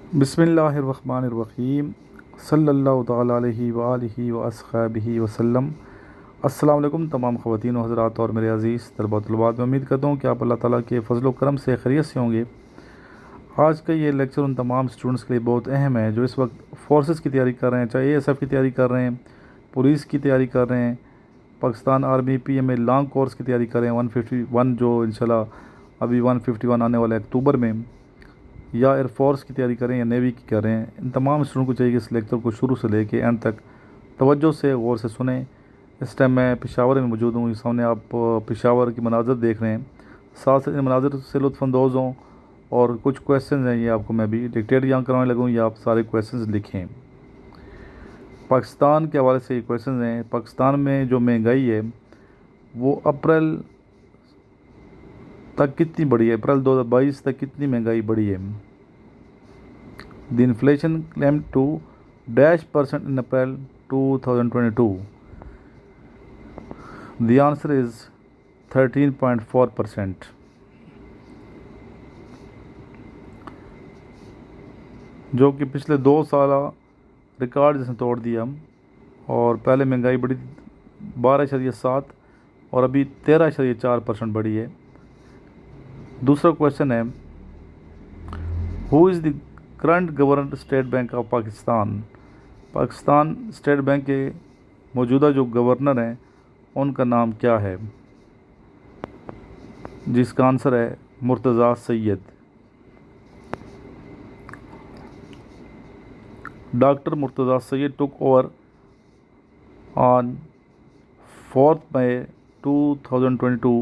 बिस्मिल्लाहिर्रहमानिर्रहीम सल्लल्लाहु तआला अलैहि व आलिहि व अस्हाबिहि वसल्लम। अस्सलाम वालेकुम तमाम ख़वातीन व हज़रात और मेरे अज़ीज़ तलबा तलबात, मैं उम्मीद करता हूँ कि आप अल्लाह ताला के फ़ज़ल व करम से खैरियत से होंगे। आज का ये लेक्चर उन तमाम स्टूडेंट्स के लिए बहुत अहम है जो इस वक्त फ़ोर्सेस की तैयारी कर रहे हैं, चाहे ASF की तैयारी कर रहे हैं, पुलिस की तैयारी कर रहे हैं, Pakistan army PMA long course की तैयारी कर रहे हैं 151 जो इंशाल्लाह अभी 151 आने वाला है अक्टूबर में, या एयरफोर्स की तैयारी करें या नेवी की कर रहे हैं। इन तमाम स्टूडेंट को चाहिए कि इस लेक्चर को शुरू से लेके एंड तक तवज्जो से गौर से सुने। इस टाइम मैं पेशावर में मौजूद हूँ, सामने आप पेशावर की मनाज़र देख रहे हैं, साथ साथ इन मनाज़र से लुत्फ़अंदोज़ हों। और कुछ क्वेश्चन हैं, ये आपको मैं भी डिक्टेट यहाँ करवाने लगूँ या आप सारे क्वेश्चन लिखें। पाकिस्तान के हवाले से ये क्वेश्चन हैं। पाकिस्तान में जो महंगाई है वो अप्रैल तक कितनी बढ़ी है, अप्रैल 2022 तक कितनी महंगाई बढ़ी है। The inflation climbed to -% in April 2022। The answer is 13.4%। जो कि पिछले 2 साल रिकॉर्ड जिसने तोड़ दिया। और पहले महंगाई बढ़ी 12.7 और अभी 13.4% बढ़ी है। दूसरा क्वेश्चन है, who is the current governor state bank of Pakistan. Pakistan state bank के मौजूदा जो गवर्नर हैं उनका नाम क्या है, जिसका आंसर है Murtaza Syed. Doctor Murtaza Syed took over on 4 May 2022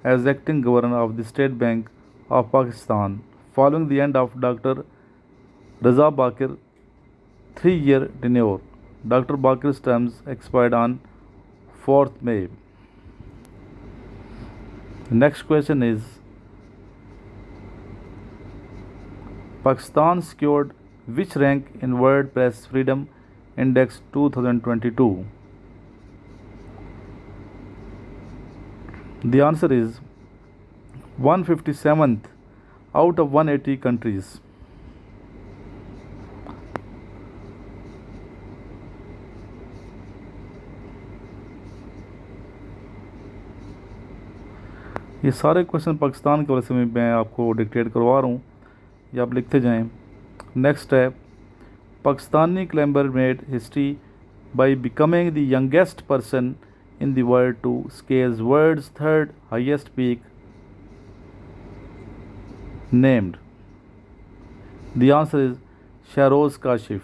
as acting governor of the State Bank of Pakistan following the end of Dr. Raza Bakir 3-year tenure. Dr. Bakir's terms expired on 4th May. The next question is, Pakistan secured which rank in World Press Freedom Index 2022? The answer is 157th out of 180 countries. ये सारे question Pakistan के वजह से मैं आपको dictate करवा रहा हूँ, ये आप लिखते जाएं। नेक्स्ट है, Pakistani climber made history by becoming the youngest person in the world to scale world's third highest peak named. The answer is Sharoz Kashif.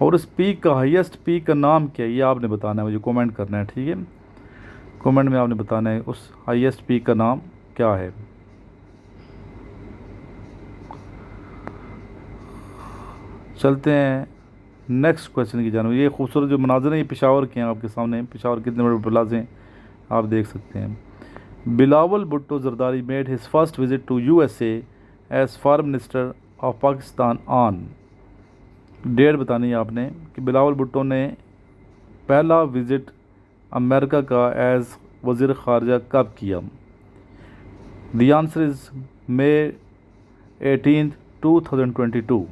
और इस पीक का हाईएस्ट पीक का नाम क्या है ये आपने बताना है, मुझे कमेंट करना है, ठीक है। कमेंट में आपने बताना है उस हाईएस्ट पीक का नाम क्या है। चलते हैं नेक्स्ट क्वेश्चन की जानब। ये खूबसूरत जो मनाज़र हैं ये पेशावर के हैं आपके सामने। पेशावर कितने बड़े प्लाजे हैं आप देख सकते हैं। Bilawal Bhutto Zardari made his first visit to USA as foreign minister of Pakistan on. Date बतानी है आपने कि बिलावल भुट्टो ने पहला विज़िट अमेरिका का एज वज़ीर ख़ारजा कब किया। The answer is May 18, 2022।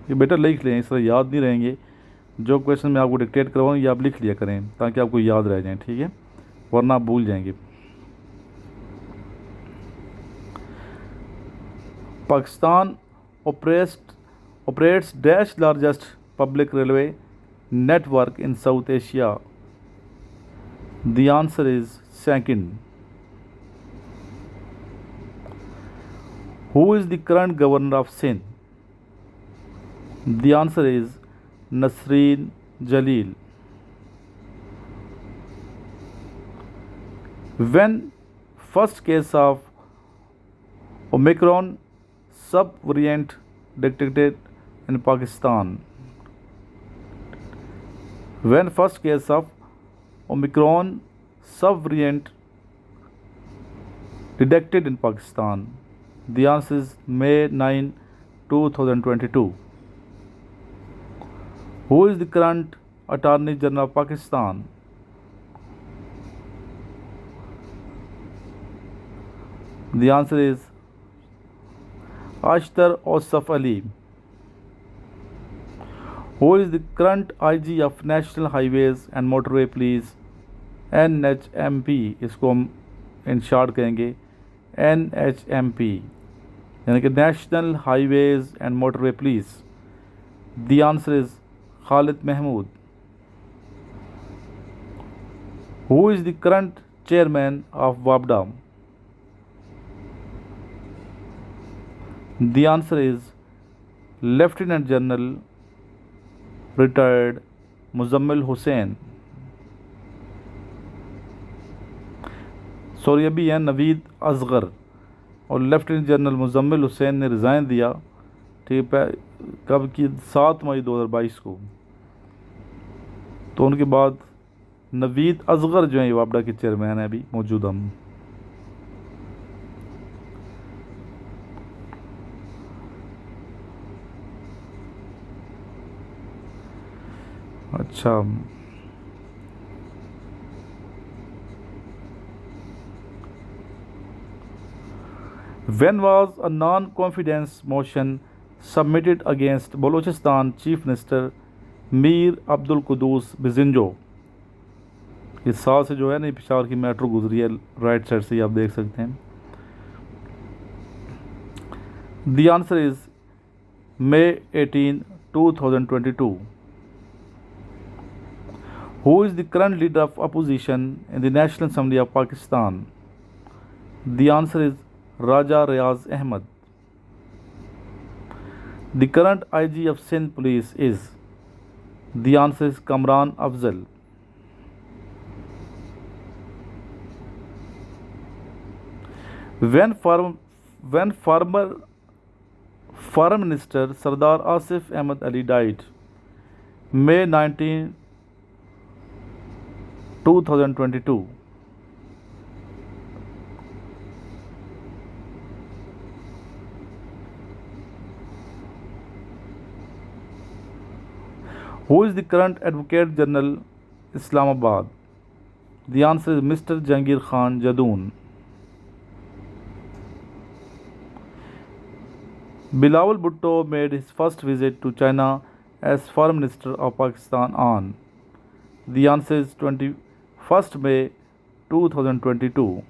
ये बेटा लिख लें, इस तरह याद नहीं रहेंगे। जो क्वेश्चन मैं आपको डिक्टेट करवाऊँ ये आप लिख लिया करें ताकि आपको याद रह जाएं, ठीक है, वरना आप भूल जाएंगे। Pakistan operates dash largest public railway network in South Asia. The answer is second. Who is the current governor of Sindh. The answer is Nasreen Jalil. When first case of Omicron sub-variant detected in Pakistan. When first case of Omicron sub-variant detected in Pakistan. The answer is May 9, 2022. Who is the current Attorney General of Pakistan? The answer is Ashtar Osaf Ali. Who is the current IG of National Highways and Motorway Police? NHMP, इसको हम in short कहेंगे NHMP, यानी कि national highways and motorway police. The answer is Khalid Mahmood. Who is the current chairman of वापडा? The answer is lieutenant general retired Muzammil Hussain. Sorry, अभी हैं नवीद असगर और lieutenant general Muzammil Hussain ने रिज़ाइन दिया, ठीक है, कब की 7 मई 2022 को. तो उनके बाद नवीद असगर जो है वापडा के चेयरमैन है अभी मौजूद हम. अच्छा, when was a non-confidence motion submitted against Balochistan Chief Minister Mir Abdul Quddus बिजिंजो? इस साल से जो है ना पेशावर की मेट्रो गुजरी है, राइट साइड से आप देख सकते हैं. The answer is May 18, 2022. Who is the current leader of opposition in the National Assembly of Pakistan? The answer is Raja Riaz Ahmed. The current IG of Sindh Police is? The answer is Kamran Afzal. When former Foreign Minister Sardar Asif Ahmed Ali died, May 19, 2022. Who is the current Advocate General Islamabad? The answer is Mr. Jahangir Khan Jadoon. Bilawal Bhutto made his first visit to China as Foreign Minister of Pakistan on? The answer is 21st May 2022.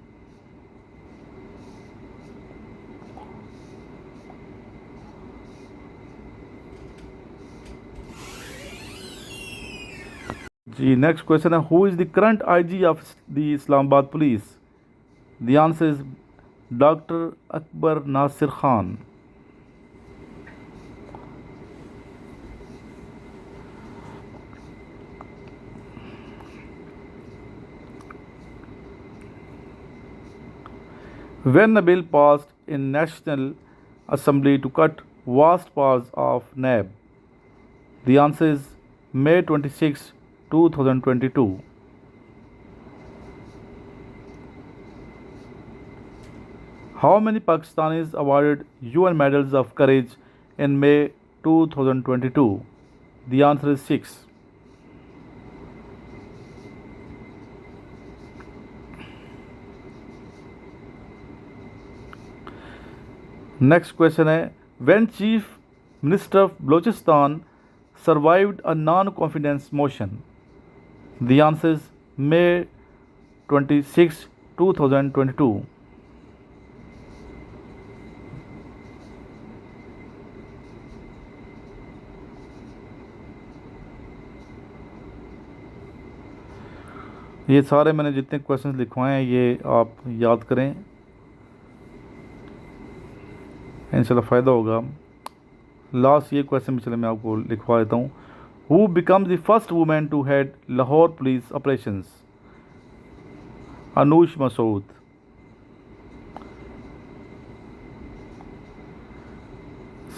जी, next question है, who is the current IG of the Islamabad police? The answer is doctor Akbar Nasir Khan. When a bill passed in National Assembly to cut vast parts of NAB? The answer is May 26, 2022. How many Pakistanis awarded UN Medals of Courage in May 2022? The answer is 6. Next question है, when Chief Minister of Balochistan survived a non-confidence motion? The answer is May 26, 2022. ये सारे मैंने जितने questions लिखवाए हैं ये आप याद करें, इंशाल्लाह फ़ायदा होगा. लास्ट ये क्वेश्चन भी चले मैं आपको लिखवा देता हूँ. Who becomes the first women to head Lahore police operations? Anoosh Masood.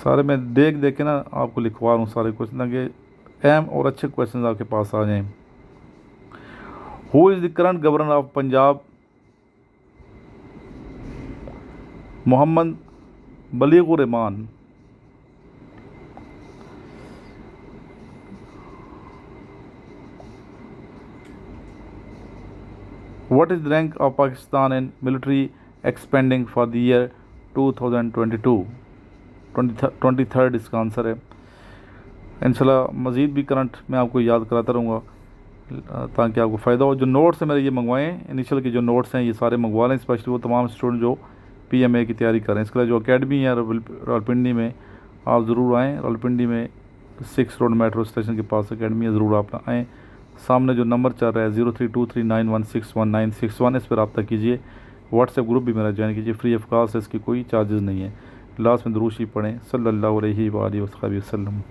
सारे मैं देख देख के ना आपको लिखवा रहा हूँ सारे क्वेश्चन, ताकि अहम और अच्छे क्वेश्चन आपके पास आ जाएं. Who is the current governor of Punjab? Mohammad Baligur Rehman. What is the rank of Pakistan in military expending for the year 2022, 23rd इसका आंसर है। इंशाल्लाह मज़ीद भी करंट मैं आपको याद कराता रहूँगा ताकि आपको फ़ायदा हो। जो नोट्स हैं मेरे ये मंगवाएँ, इनिशियल के जो नोट्स हैं ये सारे मंगवा लें, स्पेशली वो तमाम स्टूडेंट जो PMA की तैयारी करें। इसके लिए जो अकेडमी है रावलपिंडी में आप ज़रूर आएँ। रावलपिंडी में 6 रोड मेट्रो स्टेशन के पास अकेडमी है, ज़रूर आप आएँ। सामने जो नंबर चल रहा है 032391619161, इस पर रब्ता कीजिए। व्हाट्सएप ग्रुप भी मेरा ज्वाइन कीजिए, फ्री ऑफ कॉस्ट है, इसकी कोई चार्जेस नहीं है। लास्ट में दुरूद शरीफ पढ़ें, सल्लल्लाहु अलैहि वसल्लम।